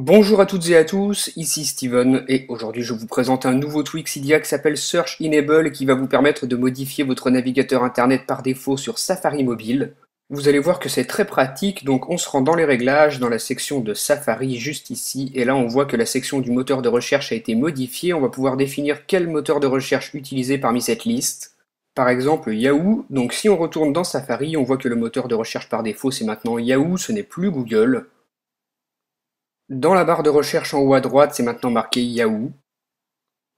Bonjour à toutes et à tous, ici Steven et aujourd'hui je vous présente un nouveau tweak Cydia qui s'appelle Search Enable qui va vous permettre de modifier votre navigateur internet par défaut sur Safari mobile. Vous allez voir que c'est très pratique, donc on se rend dans les réglages, dans la section de Safari juste ici, et là on voit que la section du moteur de recherche a été modifiée, on va pouvoir définir quel moteur de recherche utiliser parmi cette liste. Par exemple Yahoo, donc si on retourne dans Safari, on voit que le moteur de recherche par défaut c'est maintenant Yahoo, ce n'est plus Google. Dans la barre de recherche en haut à droite, c'est maintenant marqué Yahoo.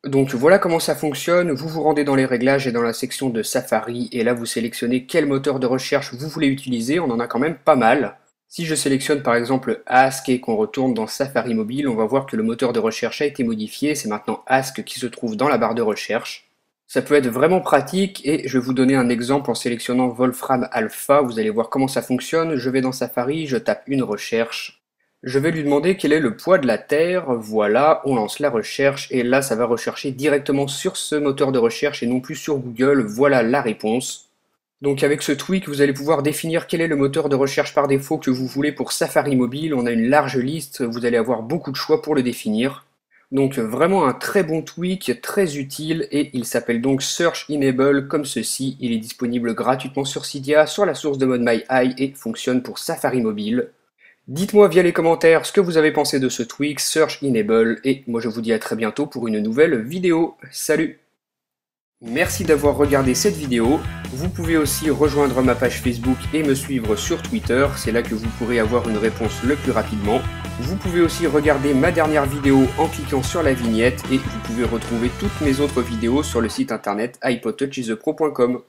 Donc voilà comment ça fonctionne, vous vous rendez dans les réglages et dans la section de Safari, et là vous sélectionnez quel moteur de recherche vous voulez utiliser, on en a quand même pas mal. Si je sélectionne par exemple Ask et qu'on retourne dans Safari mobile, on va voir que le moteur de recherche a été modifié, c'est maintenant Ask qui se trouve dans la barre de recherche. Ça peut être vraiment pratique et je vais vous donner un exemple en sélectionnant Wolfram Alpha, vous allez voir comment ça fonctionne, je vais dans Safari, je tape une recherche. Je vais lui demander quel est le poids de la Terre, voilà, on lance la recherche et là ça va rechercher directement sur ce moteur de recherche et non plus sur Google, voilà la réponse. Donc avec ce tweak, vous allez pouvoir définir quel est le moteur de recherche par défaut que vous voulez pour Safari mobile, on a une large liste, vous allez avoir beaucoup de choix pour le définir. Donc vraiment un très bon tweak, très utile et il s'appelle donc Search Enable comme ceci, il est disponible gratuitement sur Cydia, sur la source de ModMyEye et fonctionne pour Safari mobile. Dites-moi via les commentaires ce que vous avez pensé de ce tweak Search Enable et moi je vous dis à très bientôt pour une nouvelle vidéo. Salut! Merci d'avoir regardé cette vidéo. Vous pouvez aussi rejoindre ma page Facebook et me suivre sur Twitter, c'est là que vous pourrez avoir une réponse le plus rapidement. Vous pouvez aussi regarder ma dernière vidéo en cliquant sur la vignette et vous pouvez retrouver toutes mes autres vidéos sur le site internet iPodTouchIsThePro.com.